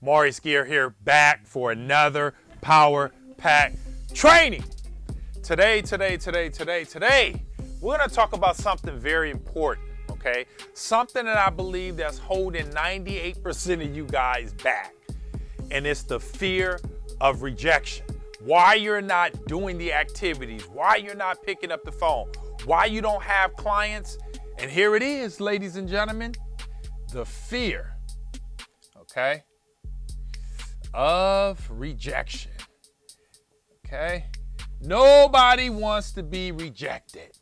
Maurice here back for another Power Pack training. Today, we're going to talk about something very important, okay? Something that I believe that's holding 98% of you guys back, and it's the fear of rejection. Why you're not doing the activities, why you're not picking up the phone, why you don't have clients, and here it is, ladies and gentlemen, the fear, okay, of rejection, okay? Nobody wants to be rejected.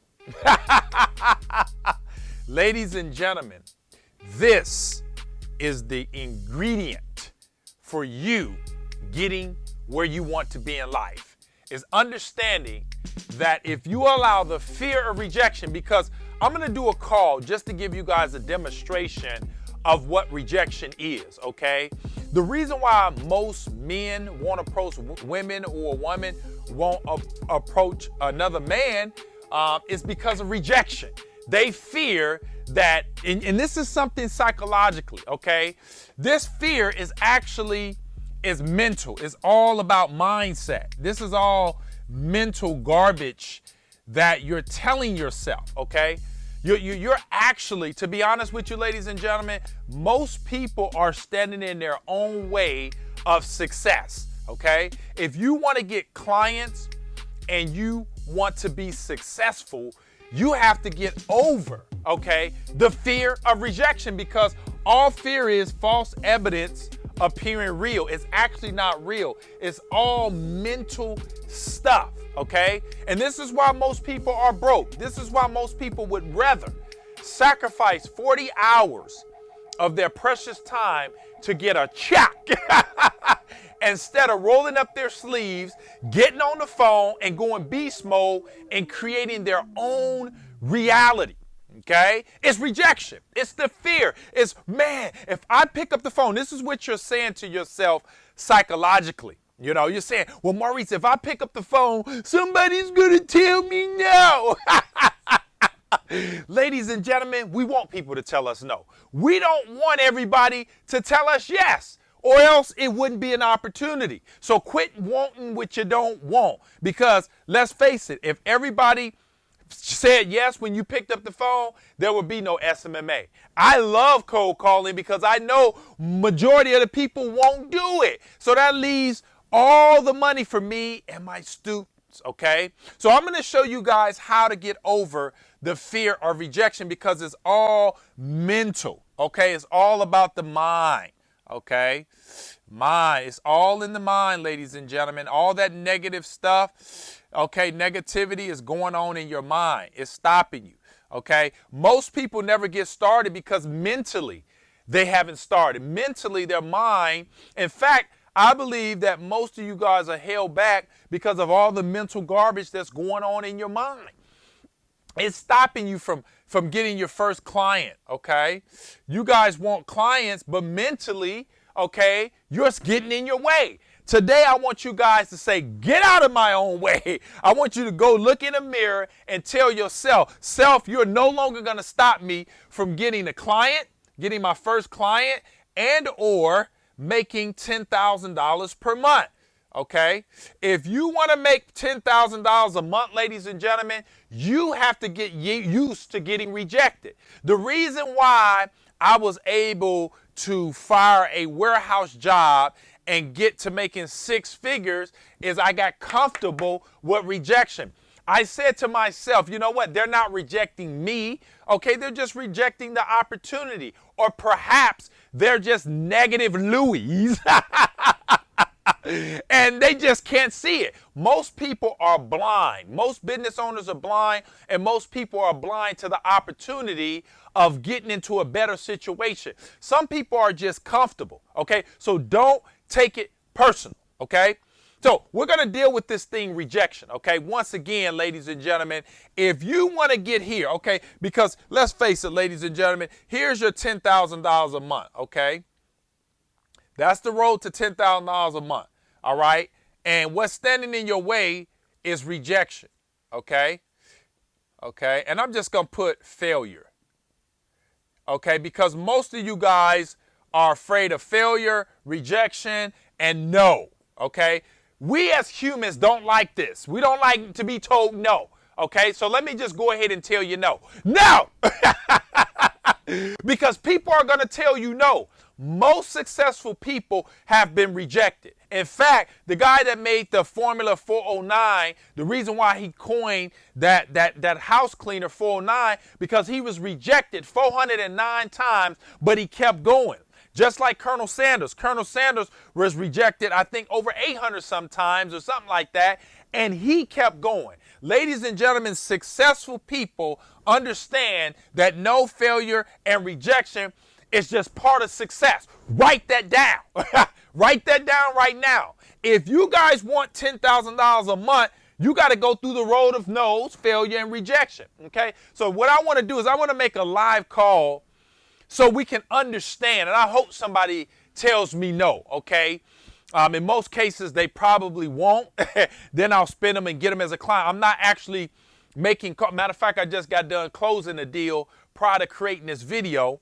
Ladies and gentlemen, this is the ingredient for you getting where you want to be in life, is understanding that if you allow the fear of rejection, because I'm going to do a call just to give you guys a demonstration of what rejection is, okay? The reason why most men won't approach women or a woman won't approach another man is because of rejection. They fear that, and this is something psychologically, okay? This fear is mental. It's all about mindset. This is all mental garbage that you're telling yourself, okay? You're actually, to be honest with you, ladies and gentlemen, most people are standing in their own way of success, okay? If you want to get clients and you want to be successful, you have to get over, okay, the fear of rejection, because all fear is false evidence appearing real. It's actually not real. It's all mental stuff, okay? And this is why most people are broke. This is why most people would rather sacrifice 40 hours of their precious time to get a check instead of rolling up their sleeves, getting on the phone and going beast mode and creating their own reality. Okay? It's rejection. It's the fear. It's, man, if I pick up the phone, this is what you're saying to yourself psychologically. You know, you're saying, well, Maurice, if I pick up the phone, somebody's going to tell me no. Ladies and gentlemen, we want people to tell us no. We don't want everybody to tell us yes, or else it wouldn't be an opportunity. So quit wanting what you don't want, because let's face it, if everybody said yes when you picked up the phone, there would be no SMMA. I love cold calling because I know majority of the people won't do it. So that leaves all the money for me and my students, okay? So I'm going to show you guys how to get over the fear of rejection, because it's all mental, okay? It's all about the mind, okay? Mind. It's all in the mind, ladies and gentlemen. All that negative stuff, okay, negativity is going on in your mind. It's stopping you, okay? Most people never get started because mentally they haven't started. Mentally, their mind, in fact, I believe that most of you guys are held back because of all the mental garbage that's going on in your mind. It's stopping you from getting your first client, okay? You guys want clients, but mentally, okay, you're getting in your way. Today, I want you guys to say, get out of my own way. I want you to go look in the mirror and tell yourself, self, you're no longer going to stop me from getting a client, getting my first client, and or making $10,000 per month. Okay, if you want to make $10,000 a month, ladies and gentlemen, you have to get used to getting rejected. The reason why I was able to fire a warehouse job and get to making six figures is I got comfortable with rejection. I said to myself, you know what? They're not rejecting me. Okay, they're just rejecting the opportunity. Or perhaps they're just negative Louis. And they just can't see it. Most people are blind. Most business owners are blind, and most people are blind to the opportunity of getting into a better situation. Some people are just comfortable, okay? So don't take it personal, okay? So we're going to deal with this thing, rejection, okay? Once again, ladies and gentlemen, if you want to get here, okay, because let's face it, ladies and gentlemen, here's your $10,000 a month, okay? That's the road to $10,000 a month, all right? And what's standing in your way is rejection, okay? Okay, and I'm just going to put failure, okay? Because most of you guys are afraid of failure, rejection, and no, okay? We as humans don't like this. We don't like to be told no, okay? So let me just go ahead and tell you no. No! Because people are going to tell you no. Most successful people have been rejected. In fact, the guy that made the Formula 409, the reason why he coined that house cleaner 409, because he was rejected 409 times, but he kept going. Just like Colonel Sanders. Colonel Sanders was rejected, I think, over 800 sometimes or something like that, and he kept going. Ladies and gentlemen, successful people understand that no, failure, and rejection is just part of success. Write that down. Write that down right now. If you guys want $10,000 a month, you got to go through the road of no's, failure, and rejection, okay? So what I want to do is I want to make a live call so we can understand, and I hope somebody tells me no, okay? In most cases, they probably won't. Then I'll spin them and get them as a client. I'm not actually making calls. Matter of fact, I just got done closing a deal prior to creating this video.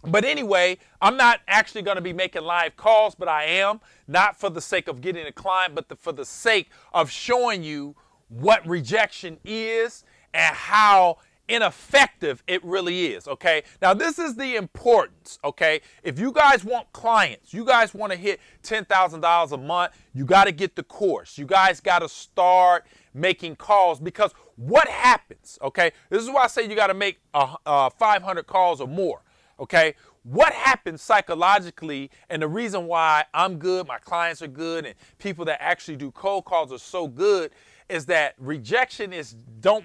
But anyway, I'm not actually going to be making live calls, but I am, not for the sake of getting a client, but for the sake of showing you what rejection is and how ineffective it really is, okay? Now, this is the importance, okay? If you guys want clients, you guys want to hit $10,000 a month, you got to get the course. You guys got to start making calls, because what happens, okay? This is why I say you got to make 500 calls or more, okay? What happens psychologically, and the reason why I'm good, my clients are good, and people that actually do cold calls are so good, is that rejection is,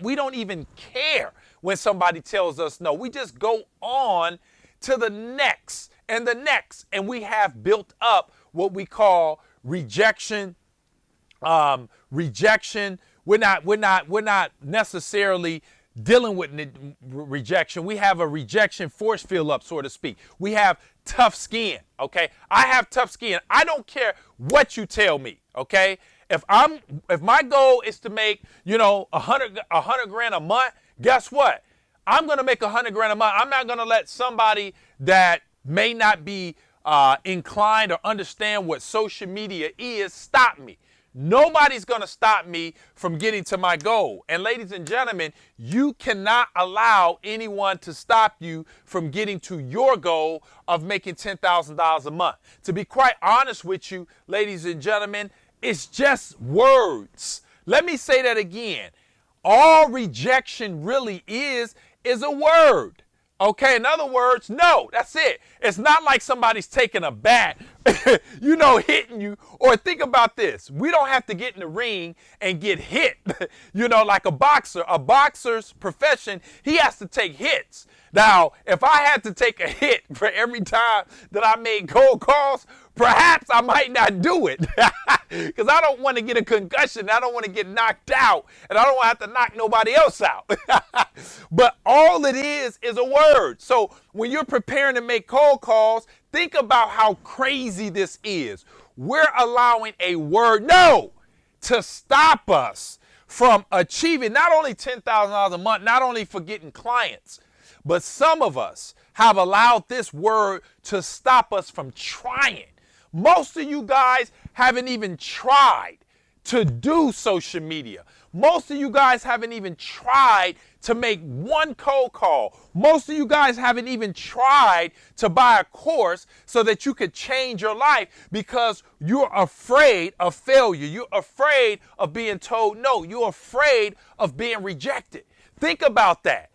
we don't even care when somebody tells us no. We just go on to the next and the next, and we have built up what we call rejection. Rejection. We're not necessarily dealing with rejection. We have a rejection force field up, so to speak. We have tough skin, okay? I have tough skin. I don't care what you tell me, okay? If my goal is to make, $100 grand a month, guess what? I'm going to make $100 grand a month. I'm not going to let somebody that may not be inclined or understand what social media is stop me. Nobody's going to stop me from getting to my goal. And ladies and gentlemen, you cannot allow anyone to stop you from getting to your goal of making $10,000 a month. To be quite honest with you, ladies and gentlemen, it's just words. Let me say that again. All rejection really is a word. Okay, in other words, no, that's it. It's not like somebody's taking a bat, hitting you. Or think about this. We don't have to get in the ring and get hit, like a boxer. A boxer's profession, he has to take hits. Now, if I had to take a hit for every time that I made cold calls, perhaps I might not do it, because I don't want to get a concussion. I don't want to get knocked out, and I don't want to have to knock nobody else out. But all it is a word. So when you're preparing to make cold calls, think about how crazy this is. We're allowing a word, no, to stop us from achieving not only $10,000 a month, not only for getting clients, but some of us have allowed this word to stop us from trying. Most of you guys haven't even tried to do social media. Most of you guys haven't even tried to make one cold call. Most of you guys haven't even tried to buy a course so that you could change your life, because you're afraid of failure. You're afraid of being told no. You're afraid of being rejected. Think about that.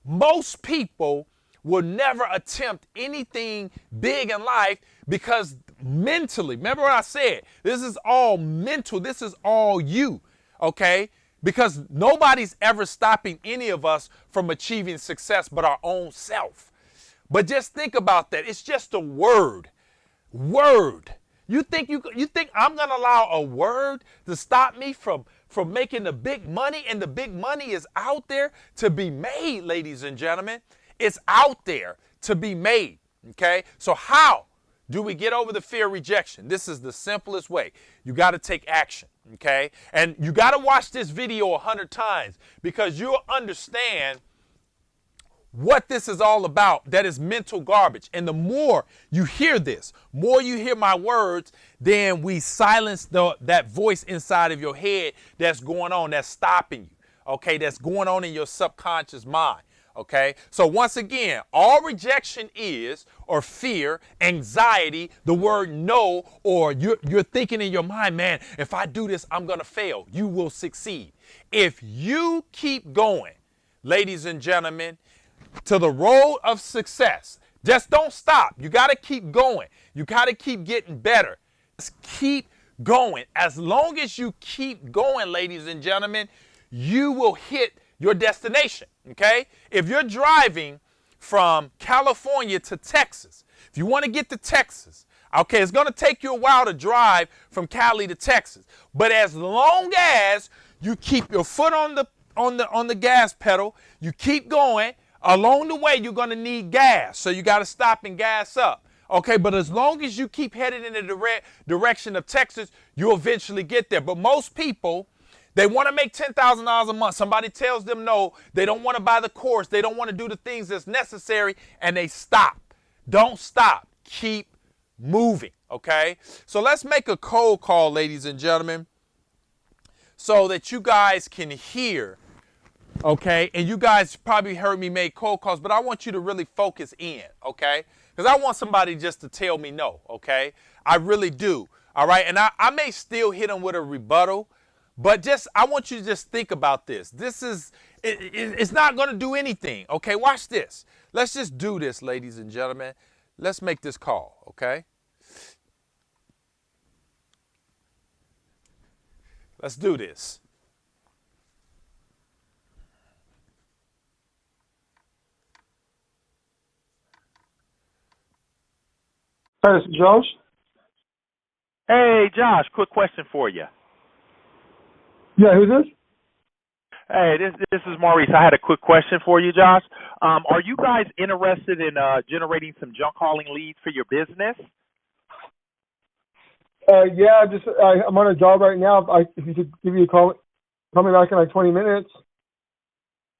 Most people will never attempt anything big in life because mentally, remember what I said, this is all mental, this is all you, okay? Because nobody's ever stopping any of us from achieving success but our own self. But just think about that. It's just a word. Word. You think I'm going to allow a word to stop me from making the big money? And the big money is out there to be made, ladies and gentlemen. It's out there to be made, okay? So how do we get over the fear of rejection? This is the simplest way. You got to take action, okay? And you got to watch this video 100 times, because you'll understand what this is all about, that is mental garbage. And the more you hear this, more you hear my words, then we silence that voice inside of your head that's going on, that's stopping you, okay, that's going on in your subconscious mind. Okay, so once again, all rejection is, or fear, anxiety, the word no, or you're thinking in your mind, man, if I do this, I'm going to fail. You will succeed. If you keep going, ladies and gentlemen, to the road of success, just don't stop. You got to keep going. You got to keep getting better. Just keep going. As long as you keep going, ladies and gentlemen, you will hit your destination, okay? If you're driving from California to Texas, if you want to get to Texas, okay, it's going to take you a while to drive from Cali to Texas. But as long as you keep your foot on the gas pedal, you keep going, along the way you're going to need gas. So you got to stop and gas up. Okay, but as long as you keep headed in the direction of Texas, you'll eventually get there. But most people, they want to make $10,000 a month. Somebody tells them no. They don't want to buy the course. They don't want to do the things that's necessary, and they stop. Don't stop. Keep moving, okay? So let's make a cold call, ladies and gentlemen, so that you guys can hear, okay? And you guys probably heard me make cold calls, but I want you to really focus in, okay? Because I want somebody just to tell me no, okay? I really do, all right? And I may still hit them with a rebuttal, but I want you to just think about this. This is, it's not going to do anything. Okay, watch this. Let's just do this, ladies and gentlemen. Let's make this call, okay? Let's do this. Hi, this is Josh. Hey, Josh, quick question for you. Yeah, who's this? Hey, this is Maurice. I had a quick question for you, Josh. Are you guys interested in generating some junk hauling leads for your business? Yeah, I'm on a job right now. If you could give me a call me back in like 20 minutes.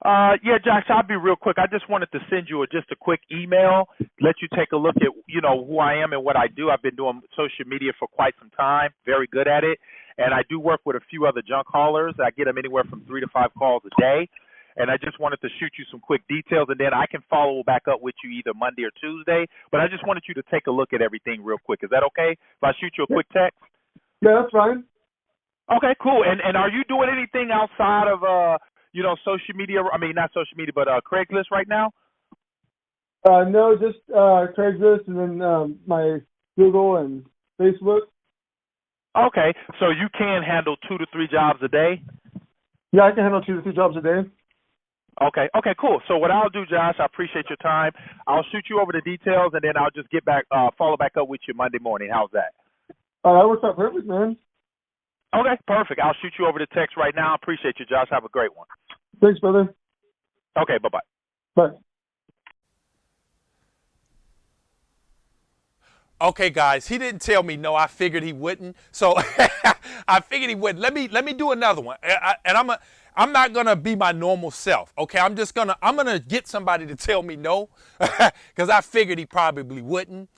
Yeah, Josh, I'll be real quick. I just wanted to send you just a quick email, let you take a look at, who I am and what I do. I've been doing social media for quite some time, very good at it. And I do work with a few other junk haulers. I get them anywhere from 3 to 5 calls a day. And I just wanted to shoot you some quick details, and then I can follow back up with you either Monday or Tuesday. But I just wanted you to take a look at everything real quick. Is that okay if I shoot you a quick text? Yeah, that's fine. Okay, cool. And are you doing anything outside of social media? I mean, not social media, but Craigslist right now? No, just Craigslist and then my Google and Facebook. Okay, so you can handle 2 to 3 jobs a day? Yeah, I can handle 2 to 3 jobs a day. Okay, cool. So what I'll do, Josh, I appreciate your time. I'll shoot you over the details, and then I'll just get back, follow back up with you Monday morning. How's that? That works out perfect, man. Okay, perfect. I'll shoot you over the text right now. Appreciate you, Josh. Have a great one. Thanks, brother. Okay, bye-bye. Bye. Okay, guys, he didn't tell me no. I figured he wouldn't. So I figured he wouldn't. Let me do another one. I'm not gonna be my normal self. Okay, I'm gonna get somebody to tell me no, because I figured he probably wouldn't.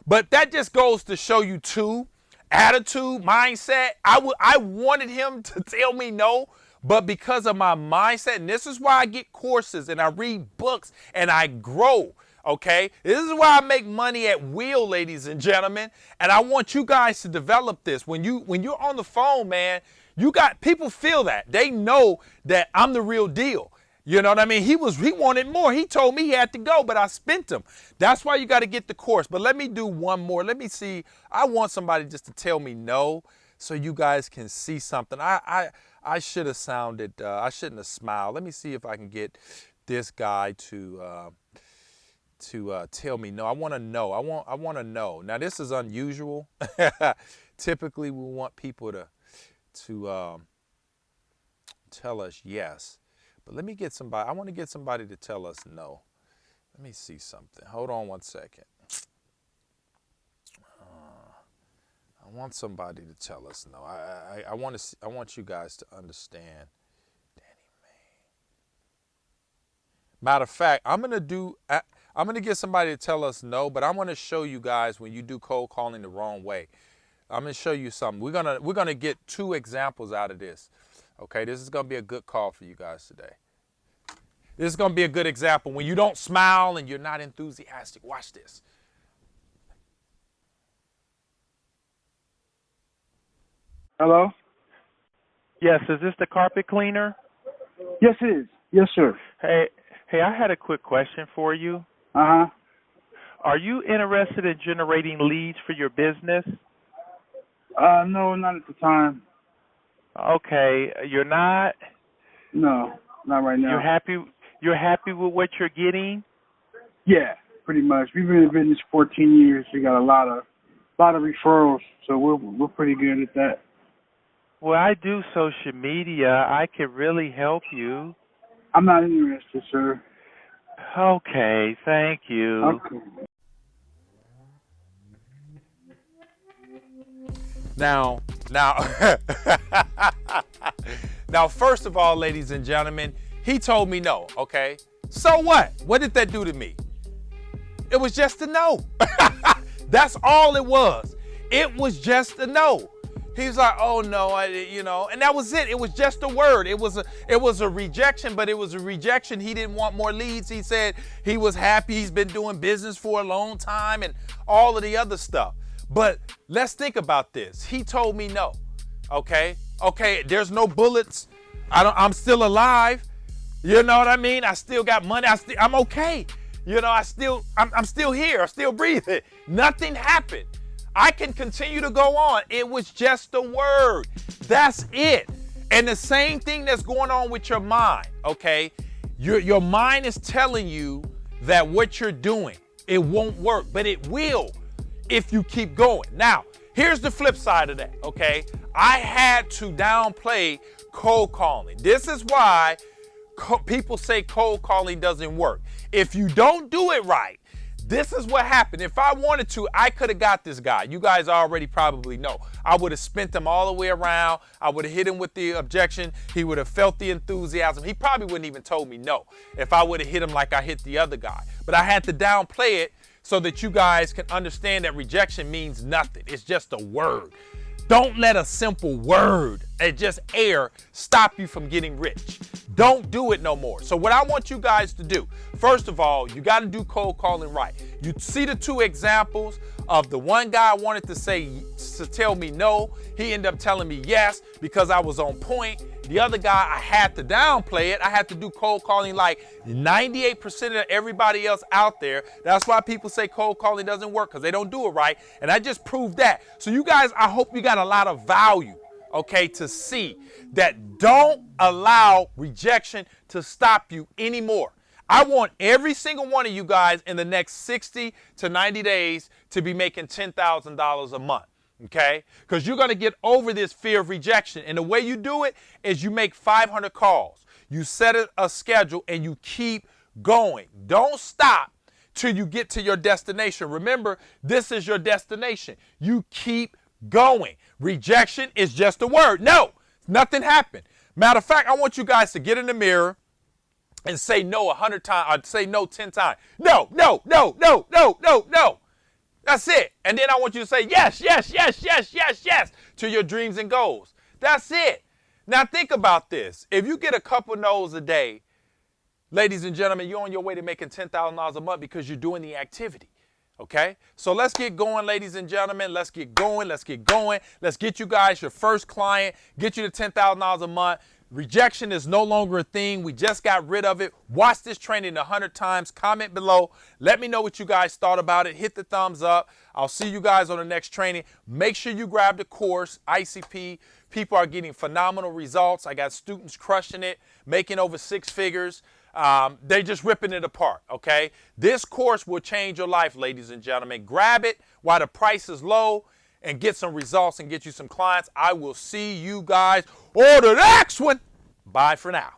But that just goes to show you too, attitude, mindset. I wanted him to tell me no, but because of my mindset, and this is why I get courses and I read books and I grow. Okay, this is why I make money at will, ladies and gentlemen. And I want you guys to develop this. When you're on the phone, man, people feel that. They know that I'm the real deal. You know what I mean? He wanted more. He told me he had to go, but I spent him. That's why you got to get the course. But let me do one more. Let me see. I want somebody just to tell me no, so you guys can see something. I should have sounded. I shouldn't have smiled. Let me see if I can get this guy to tell me no. I want to know. I want to know. Now this is unusual. Typically, we want people to tell us yes. But let me get somebody. I want to get somebody to tell us no. Let me see something. Hold on one second. I want somebody to tell us no. I want you guys to understand. Danny Matter of fact, I'm gonna get somebody to tell us no, but I want to show you guys when you do cold calling the wrong way. I'm gonna show you something. We're gonna get 2 examples out of this. Okay, this is gonna be a good call for you guys today. This is gonna be a good example when you don't smile and you're not enthusiastic. Watch this. Hello? Yes, is this the carpet cleaner? Yes, it is. Yes, sir. Hey, I had a quick question for you. Uh-huh. Are you interested in generating leads for your business? No, not at the time. Okay, you're not? No, not right now. You're happy with what you're getting? Yeah, pretty much. We've been in business 14 years. We got a lot of referrals, so we're pretty good at that. Well, I do social media. I could really help you. I'm not interested, sir. Okay, thank you. Okay. Now, now, first of all, ladies and gentlemen, he told me no, okay? So what? What did that do to me? It was just a no. That's all it was. It was just a no. He's like, oh no, and that was it. It was just a word. It was a rejection, but it was a rejection. He didn't want more leads. He said he was happy. He's been doing business for a long time and all of the other stuff. But let's think about this. He told me no. Okay, there's no bullets. I'm still alive. You know what I mean? I still got money. I'm okay. I'm still here. I'm still breathing. Nothing happened. I can continue to go on. It was just a word. That's it. And the same thing that's going on with your mind, okay? Your mind is telling you that what you're doing, it won't work, but it will if you keep going. Now, here's the flip side of that, okay? I had to downplay cold calling. This is why people say cold calling doesn't work. If you don't do it right, this is what happened. If I wanted to, I could have got this guy. You guys already probably know. I would have spent him all the way around. I would have hit him with the objection. He would have felt the enthusiasm. He probably wouldn't even told me no if I would have hit him like I hit the other guy. But I had to downplay it so that you guys can understand that rejection means nothing. It's just a word. Don't let a simple word and just air stop you from getting rich. Don't do it no more. So what I want you guys to do, first of all, you got to do cold calling right. You see the 2 examples of the one guy wanted to tell me no. He ended up telling me yes because I was on point. The other guy, I had to downplay it. I had to do cold calling like 98% of everybody else out there. That's why people say cold calling doesn't work, because they don't do it right. And I just proved that. So you guys, I hope you got a lot of value, okay, to see that don't allow rejection to stop you anymore. I want every single one of you guys in the next 60 to 90 days to be making $10,000 a month. Okay? Because you're going to get over this fear of rejection. And the way you do it is you make 500 calls. You set a schedule and you keep going. Don't stop till you get to your destination. Remember, this is your destination. You keep going. Rejection is just a word. No, nothing happened. Matter of fact, I want you guys to get in the mirror and say no 100 times. I'd say no 10 times. No, no, no, no, no, no, no. That's it. And then I want you to say yes, yes, yes, yes, yes, yes to your dreams and goals. That's it. Now think about this. If you get a couple no's a day, ladies and gentlemen, you're on your way to making $10,000 a month because you're doing the activity. Okay? So let's get going, ladies and gentlemen. Let's get going. Let's get going. Let's get you guys your first client, get you to $10,000 a month. Rejection is no longer a thing. We just got rid of it. Watch this training 100 times. Comment below. Let me know what you guys thought about it. Hit the thumbs up. I'll see you guys on the next training. Make sure you grab the course, ICP. People are getting phenomenal results. I got students crushing it, making over 6 figures. They're just ripping it apart, okay? This course will change your life, ladies and gentlemen. Grab it while the price is low and get some results and get you some clients. I will see you guys on the next one. Bye for now.